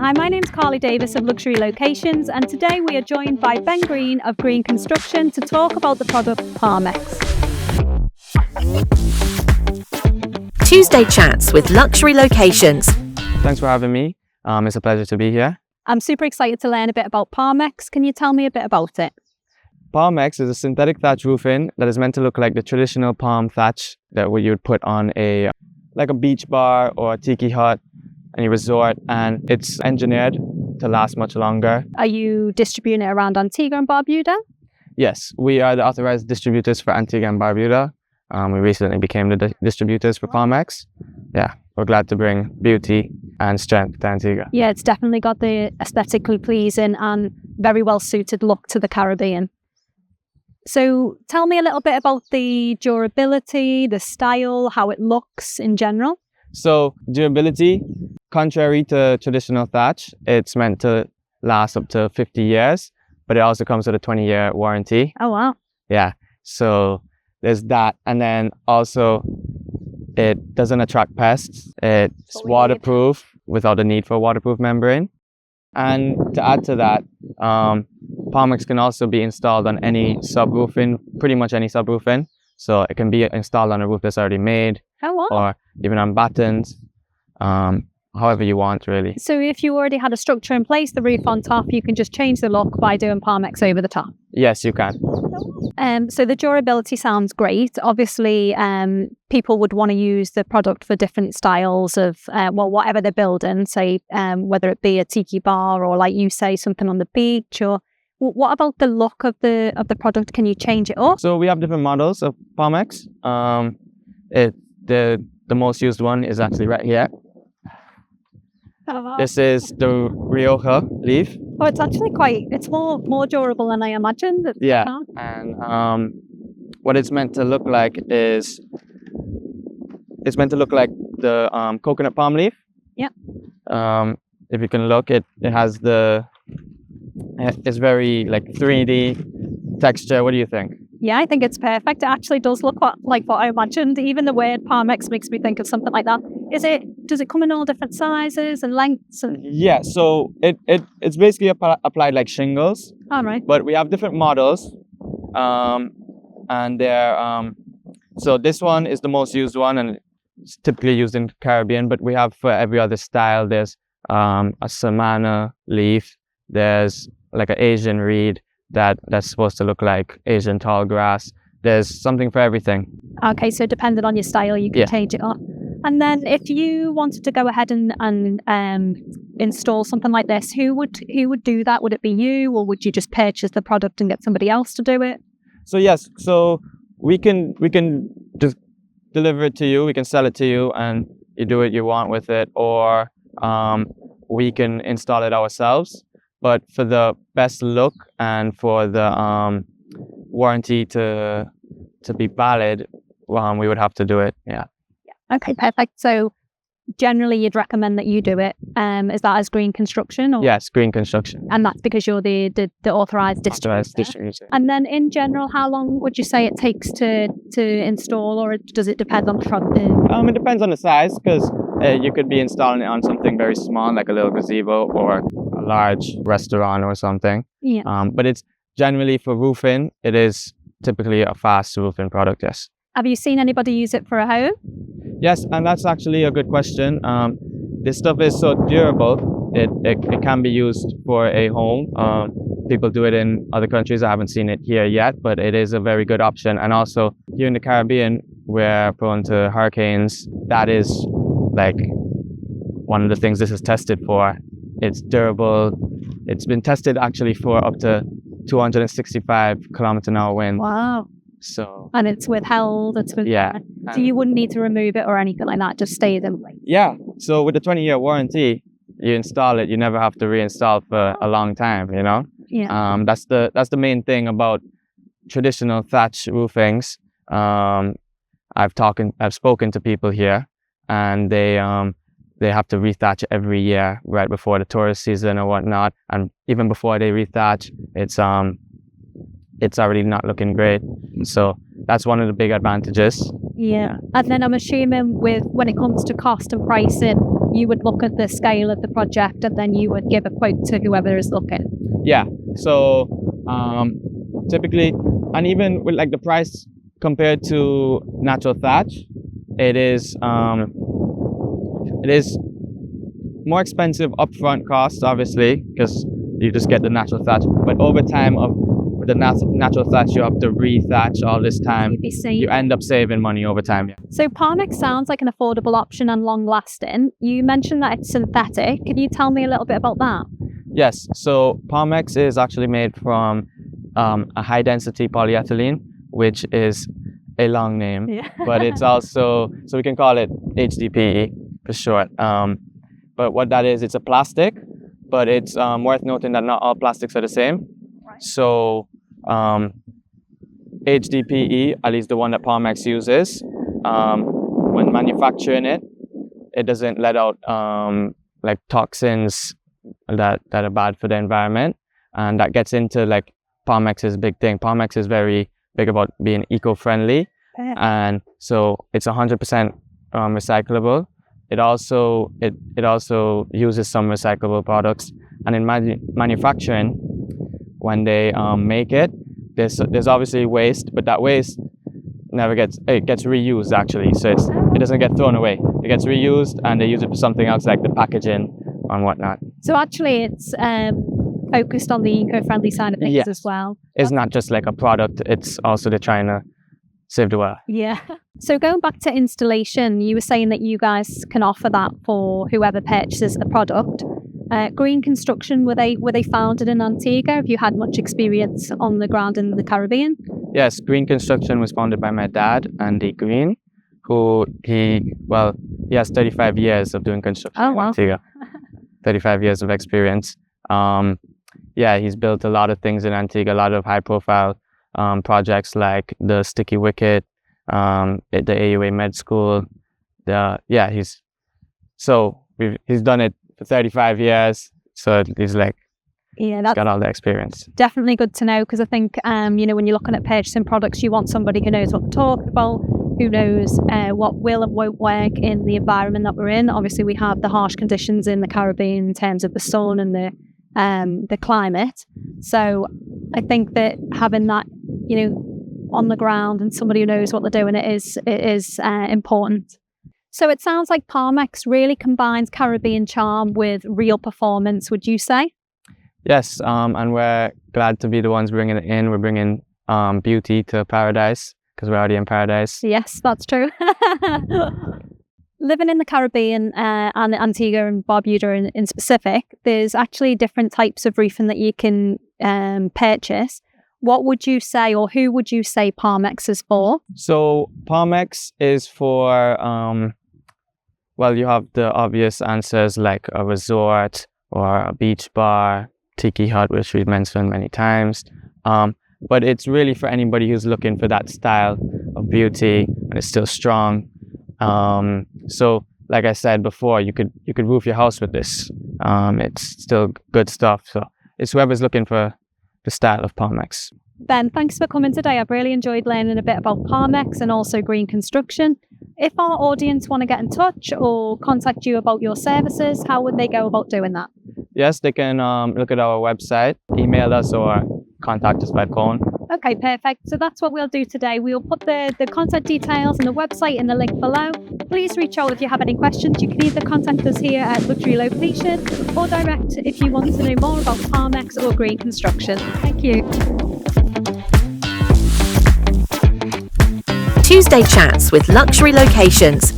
Hi, my name's Carly Davis of Luxury Locations, and today we are joined by Ben Green of Green Construction to talk about the product Palmex. Tuesday Chats with Luxury Locations. Thanks for having me. It's a pleasure to be here. I'm super excited to learn a bit about Palmex. Can you tell me a bit about it? Palmex is a synthetic thatch roofing that is meant to look like the traditional palm thatch that you would put on a beach bar or a tiki hut, any resort, and it's engineered to last much longer. Are you distributing it around Antigua and Barbuda? Yes, we are the authorized distributors for Antigua and Barbuda. We recently became the distributors for Palmex. Yeah, we're glad to bring beauty and strength to Antigua. Yeah, it's definitely got the aesthetically pleasing and very well suited look to the Caribbean. So tell me a little bit about the durability, the style, how it looks in general. So durability, contrary to traditional thatch, it's meant to last up to 50 years, but it also comes with a 20-year warranty. Oh, wow. Yeah, so there's that. And then also it doesn't attract pests. It's waterproof without the need for a waterproof membrane. And to add to that, Palmex can also be installed on any subroofing, pretty much any subroofing. So it can be installed on a roof that's already made, or even on battens, however you want, really. So if you already had a structure in place, the roof on top, you can just change the look by doing Palmex over the top. Yes, you can. So the durability sounds great. Obviously, people would want to use the product for different styles of, whatever they're building, say, whether it be a tiki bar or, like you say, something on the beach. Or what about the look of the product? Can you change it up? So we have different models of Palmex. The most used one is actually right here. Oh, wow. This is the Rioja leaf. Oh, it's actually it's more durable than I imagined. Yeah, and what it's meant to look like is, it's meant to look like the coconut palm leaf. Yeah. If you can look, it has it's very like 3D texture. What do you think? Yeah, I think it's perfect. It actually does look like what I imagined. Even the word Palmex makes me think of something like that. Does it come in all different sizes and lengths? Yeah, so it's basically applied like shingles. All right. But we have different models, and they're so this one is the most used one, and it's typically used in the Caribbean. But we have for every other style. There's a samanna leaf. There's like an Asian reed that's supposed to look like Asian tall grass. There's something for everything. Okay, so depending on your style, you can change it up. And then if you wanted to go ahead and install something like this, who would do that? Would it be you, or would you just purchase the product and get somebody else to do it? So yes, so we can just deliver it to you. We can sell it to you, and you do what you want with it, or we can install it ourselves. But for the best look and for the warranty to be valid, we would have to do it. Yeah. Okay, perfect. So generally you'd recommend that you do it. Is that as Green Construction? Or? Yes, Green Construction. And that's because you're the authorised distributor. And then in general, how long would you say it takes to install, or does it depend on the product? It depends on the size, because you could be installing it on something very small, like a little gazebo, or a large restaurant or something. Yeah. But it's generally for roofing, it is typically a fast roofing product, yes. Have you seen anybody use it for a home? Yes, and that's actually a good question. This stuff is so durable, it can be used for a home. People do it in other countries. I haven't seen it here yet, but it is a very good option. And also here in the Caribbean, we're prone to hurricanes. That is like one of the things this is tested for. It's durable. It's been tested actually for up to 265 km/h wind. Wow. So, and it's withheld. yeah. So you wouldn't need to remove it or anything like that. Just stays in place. Yeah. So with the 20-year warranty, you install it. You never have to reinstall for a long time. You know. Yeah. That's the main thing about traditional thatch roofings. I've spoken to people here, and they have to rethatch every year right before the tourist season or whatnot, and even before they rethatch, it's already not looking great. So that's one of the big advantages. Yeah. And then I'm assuming when it comes to cost and pricing, you would look at the scale of the project and then you would give a quote to whoever is looking. Yeah. So typically, and even with like the price compared to natural thatch, it is more expensive upfront costs, obviously, because you just get the natural thatch. But over time, with the natural thatch, you have to re-thatch all this time. You end up saving money over time. Yeah. So Palmex sounds like an affordable option and long-lasting. You mentioned that it's synthetic. Can you tell me a little bit about that? Yes. So Palmex is actually made from a high-density polyethylene, which is a long name, but it's also, so we can call it HDPE for short. But what that is, it's a plastic, but it's worth noting that not all plastics are the same. Right. So HDPE, at least the one that Palmex uses, when manufacturing it, it doesn't let out like toxins that are bad for the environment. And that gets into like Palmex's big thing. Palmex is very big about being eco-friendly, and so it's 100% recyclable. It also uses some recyclable products, and in manufacturing, when they make it, there's obviously waste, but that waste gets reused actually. So it doesn't get thrown away. It gets reused, and they use it for something else like the packaging and whatnot. So actually, it's focused on the eco-friendly side of things as well. It's not just like a product, it's also they're trying to save the world. Yeah. So going back to installation, you were saying that you guys can offer that for whoever purchases the product. Green Construction, were they founded in Antigua? Have you had much experience on the ground in the Caribbean? Yes, Green Construction was founded by my dad, Andy Green, who he has 35 years of doing construction in Antigua. 35 years of experience. He's built a lot of things in Antigua, a lot of high-profile projects like the Sticky Wicket, the AUA Med School. He's done it for 35 years, so he's like, that's got all the experience. Definitely good to know, because I think when you're looking at purchasing products, you want somebody who knows what they're talking about, who knows what will and won't work in the environment that we're in. Obviously, we have the harsh conditions in the Caribbean in terms of the sun and the climate. So I think that having that, on the ground and somebody who knows what they're doing, it is important. So it sounds like Palmex really combines Caribbean charm with real performance, would you say? Yes, and we're glad to be the ones bringing it in. We're bringing beauty to paradise, because we're already in paradise. Yes, that's true. Living in the Caribbean and Antigua and Barbuda in specific, there's actually different types of roofing that you can purchase. What would you say, or who would you say Palmex is for? So Palmex is for, you have the obvious answers like a resort or a beach bar, tiki hut, which we've mentioned many times. But it's really for anybody who's looking for that style of beauty and it's still strong. So like I said before, you could roof your house with this. It's still good stuff. So it's whoever's looking for the style of Palmex. Ben, thanks for coming today. I've really enjoyed learning a bit about Palmex and also Green Construction. If our audience want to get in touch or contact you about your services, how would they go about doing that? Yes, they can look at our website, email us, or contact us by phone. Okay, perfect. So that's what we'll do today. We'll put the contact details and the website in the link below. Please reach out if you have any questions. You can either contact us here at Luxury Location or direct if you want to know more about Palmex or Green Construction. Thank you. Tuesday Chats with Luxury Locations.